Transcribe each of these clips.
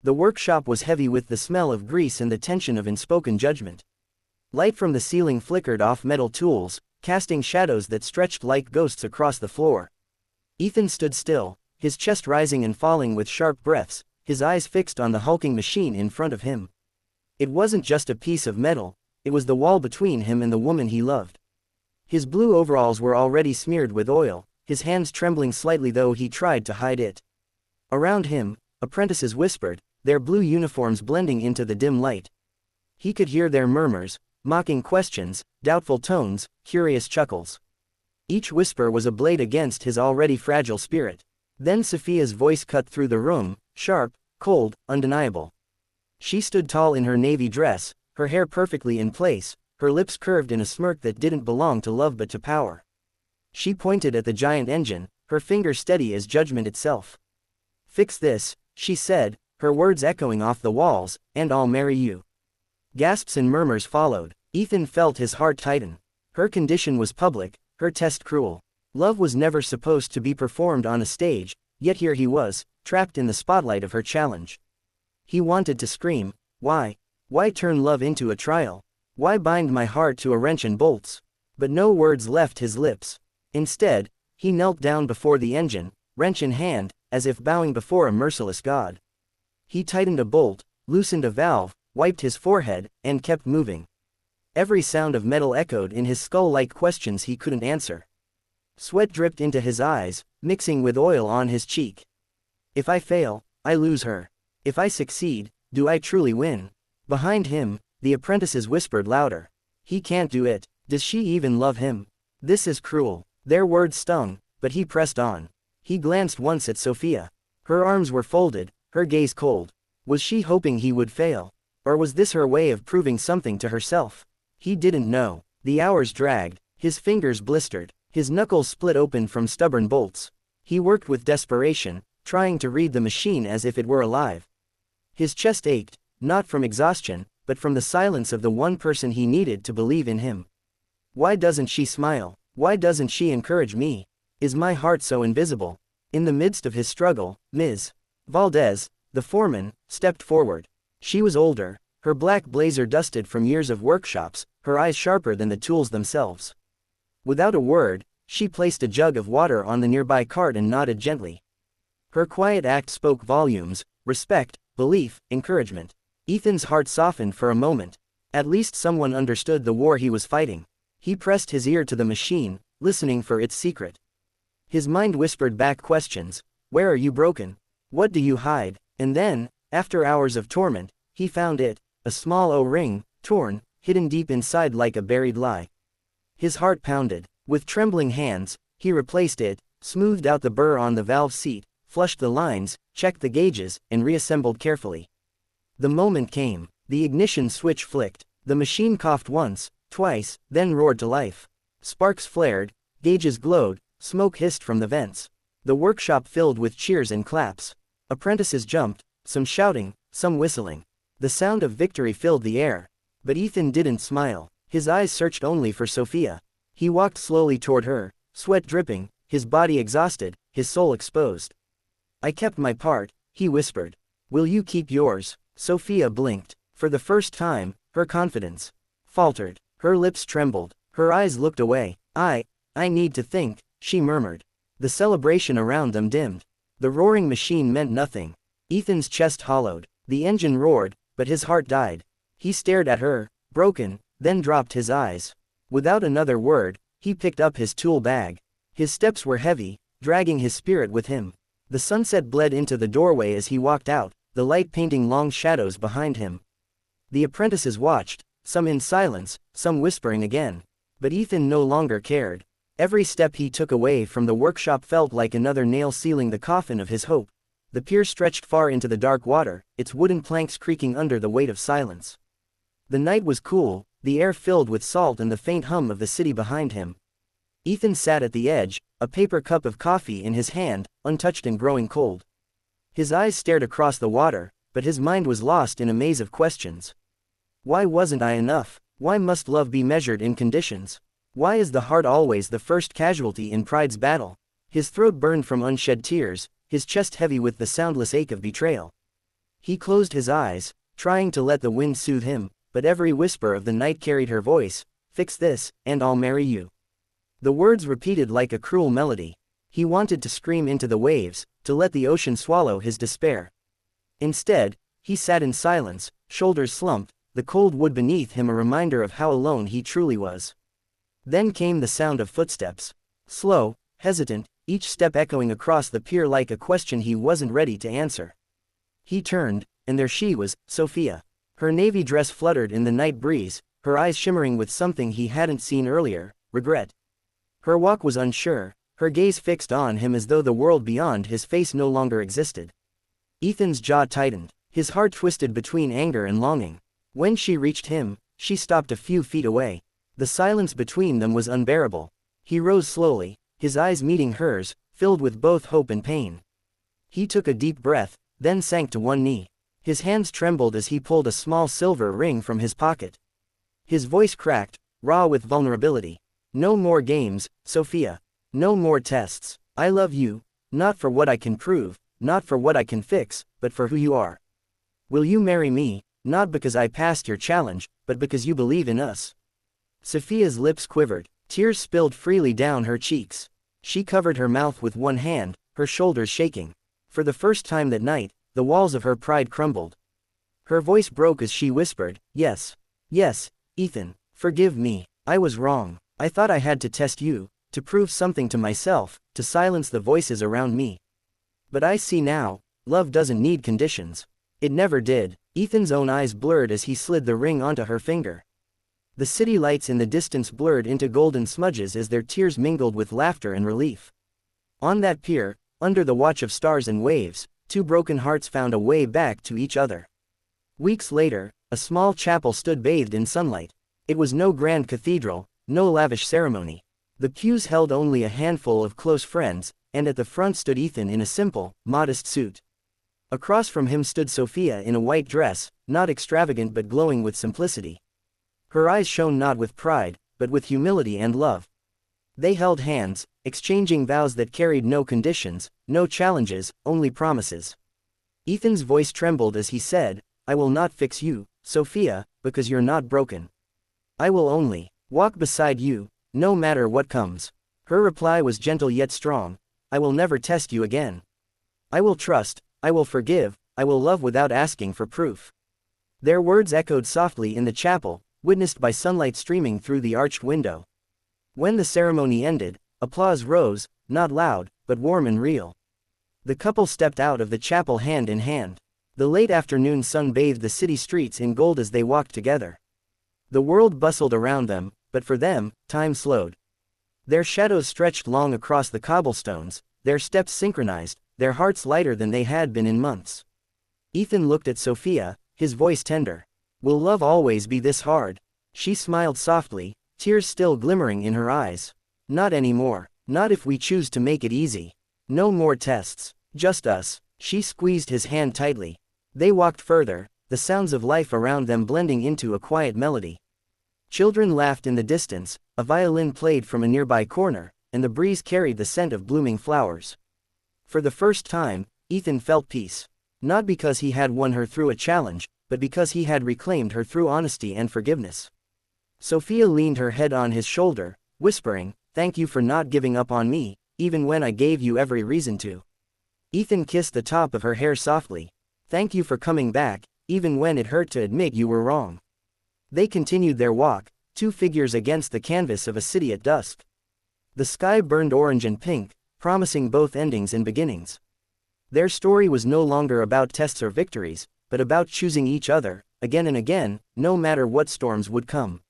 The workshop was heavy with the smell of grease and the tension of unspoken judgment. Light from the ceiling flickered off metal tools, casting shadows that stretched like ghosts across the floor. Ethan stood still, his chest rising and falling with sharp breaths, his eyes fixed on the hulking machine in front of him. It wasn't just a piece of metal, it was the wall between him and the woman he loved. His blue overalls were already smeared with oil, his hands trembling slightly though he tried to hide it. Around him, apprentices whispered, their blue uniforms blending into the dim light. He could hear their murmurs, mocking questions, doubtful tones, curious chuckles. Each whisper was a blade against his already fragile spirit. Then Sophia's voice cut through the room, sharp, cold, undeniable. She stood tall in her navy dress, her hair perfectly in place, her lips curved in a smirk that didn't belong to love but to power. She pointed at the giant engine, her finger steady as judgment itself. "Fix this," she said, her words echoing off the walls, "and I'll marry you." Gasps and murmurs followed. Ethan felt his heart tighten. Her condition was public, her test cruel. Love was never supposed to be performed on a stage, yet here he was, trapped in the spotlight of her challenge. He wanted to scream, "Why? Why turn love into a trial? Why bind my heart to a wrench and bolts?" But no words left his lips. Instead, he knelt down before the engine, wrench in hand, as if bowing before a merciless god. He tightened a bolt, loosened a valve, wiped his forehead, and kept moving. Every sound of metal echoed in his skull like questions he couldn't answer. Sweat dripped into his eyes, mixing with oil on his cheek. If I fail, I lose her. If I succeed, do I truly win? Behind him, the apprentices whispered louder. He can't do it. Does she even love him? This is cruel. Their words stung, but he pressed on. He glanced once at Sophia. Her arms were folded, her gaze cold. Was she hoping he would fail? Or was this her way of proving something to herself? He didn't know. The hours dragged, his fingers blistered, his knuckles split open from stubborn bolts. He worked with desperation, trying to read the machine as if it were alive. His chest ached, not from exhaustion, but from the silence of the one person he needed to believe in him. Why doesn't she smile? Why doesn't she encourage me? Is my heart so invisible? In the midst of his struggle, Ms. Valdez, the foreman, stepped forward. She was older, her black blazer dusted from years of workshops, her eyes sharper than the tools themselves. Without a word, she placed a jug of water on the nearby cart and nodded gently. Her quiet act spoke volumes: respect, belief, encouragement. Ethan's heart softened for a moment. At least someone understood the war he was fighting. He pressed his ear to the machine, listening for its secret. His mind whispered back questions. Where are you broken? What do you hide? And then, after hours of torment, he found it, a small O-ring, torn, hidden deep inside like a buried lie. His heart pounded. With trembling hands, he replaced it, smoothed out the burr on the valve seat, flushed the lines, checked the gauges, and reassembled carefully. The moment came. The ignition switch flicked. The machine coughed once, twice, then roared to life. Sparks flared, gauges glowed, smoke hissed from the vents. The workshop filled with cheers and claps. Apprentices jumped, some shouting, some whistling. The sound of victory filled the air. But Ethan didn't smile. His eyes searched only for Sophia. He walked slowly toward her, sweat dripping, his body exhausted, his soul exposed. I kept my part, he whispered. Will you keep yours? Sophia blinked. For the first time, her confidence faltered. Her lips trembled. Her eyes looked away. I need to think, she murmured. The celebration around them dimmed. The roaring machine meant nothing. Ethan's chest hollowed. The engine roared, but his heart died. He stared at her, broken, then dropped his eyes. Without another word, he picked up his tool bag. His steps were heavy, dragging his spirit with him. The sunset bled into the doorway as he walked out, the light painting long shadows behind him. The apprentices watched, some in silence, some whispering again. But Ethan no longer cared. Every step he took away from the workshop felt like another nail sealing the coffin of his hope. The pier stretched far into the dark water, its wooden planks creaking under the weight of silence. The night was cool, the air filled with salt and the faint hum of the city behind him. Ethan sat at the edge, a paper cup of coffee in his hand, untouched and growing cold. His eyes stared across the water, but his mind was lost in a maze of questions. Why wasn't I enough? Why must love be measured in conditions? Why is the heart always the first casualty in pride's battle? His throat burned from unshed tears, his chest heavy with the soundless ache of betrayal. He closed his eyes, trying to let the wind soothe him, but every whisper of the night carried her voice, "Fix this, and I'll marry you." The words repeated like a cruel melody. He wanted to scream into the waves, to let the ocean swallow his despair. Instead, he sat in silence, shoulders slumped, the cold wood beneath him a reminder of how alone he truly was. Then came the sound of footsteps. Slow, hesitant, each step echoing across the pier like a question he wasn't ready to answer. He turned, and there she was, Sophia. Her navy dress fluttered in the night breeze, her eyes shimmering with something he hadn't seen earlier, regret. Her walk was unsure, her gaze fixed on him as though the world beyond his face no longer existed. Ethan's jaw tightened, his heart twisted between anger and longing. When she reached him, she stopped a few feet away. The silence between them was unbearable. He rose slowly, his eyes meeting hers, filled with both hope and pain. He took a deep breath, then sank to one knee. His hands trembled as he pulled a small silver ring from his pocket. His voice cracked, raw with vulnerability. "No more games, Sophia. No more tests. I love you, not for what I can prove, not for what I can fix, but for who you are. Will you marry me, not because I passed your challenge, but because you believe in us?" Sophia's lips quivered, tears spilled freely down her cheeks. She covered her mouth with one hand, her shoulders shaking. For the first time that night, the walls of her pride crumbled. Her voice broke as she whispered, "Yes. Yes, Ethan, forgive me. I was wrong. I thought I had to test you, to prove something to myself, to silence the voices around me. But I see now, love doesn't need conditions. It never did." Ethan's own eyes blurred as he slid the ring onto her finger. The city lights in the distance blurred into golden smudges as their tears mingled with laughter and relief. On that pier, under the watch of stars and waves, two broken hearts found a way back to each other. Weeks later, a small chapel stood bathed in sunlight. It was no grand cathedral, no lavish ceremony. The pews held only a handful of close friends, and at the front stood Ethan in a simple, modest suit. Across from him stood Sophia in a white dress, not extravagant but glowing with simplicity. Her eyes shone not with pride, but with humility and love. They held hands, exchanging vows that carried no conditions, no challenges, only promises. Ethan's voice trembled as he said, "I will not fix you, Sophia, because you're not broken. I will only walk beside you, no matter what comes." Her reply was gentle yet strong, "I will never test you again. I will trust, I will forgive, I will love without asking for proof." Their words echoed softly in the chapel, witnessed by sunlight streaming through the arched window. When the ceremony ended, applause rose, not loud, but warm and real. The couple stepped out of the chapel hand in hand. The late afternoon sun bathed the city streets in gold as they walked together. The world bustled around them, but for them, time slowed. Their shadows stretched long across the cobblestones, their steps synchronized, their hearts lighter than they had been in months. Ethan looked at Sophia, his voice tender. "Will love always be this hard?" She smiled softly, tears still glimmering in her eyes. "Not anymore. Not if we choose to make it easy. No more tests. Just us." She squeezed his hand tightly. They walked further, the sounds of life around them blending into a quiet melody. Children laughed in the distance, a violin played from a nearby corner, and the breeze carried the scent of blooming flowers. For the first time, Ethan felt peace. Not because he had won her through a challenge, but because he had reclaimed her through honesty and forgiveness. Sophia leaned her head on his shoulder, whispering, "Thank you for not giving up on me, even when I gave you every reason to." Ethan kissed the top of her hair softly. "Thank you for coming back, even when it hurt to admit you were wrong." They continued their walk, two figures against the canvas of a city at dusk. The sky burned orange and pink, promising both endings and beginnings. Their story was no longer about tests or victories, but about choosing each other, again and again, no matter what storms would come.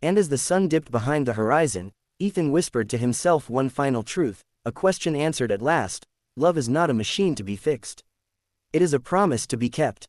And as the sun dipped behind the horizon, Ethan whispered to himself one final truth, a question answered at last: love is not a machine to be fixed. It is a promise to be kept.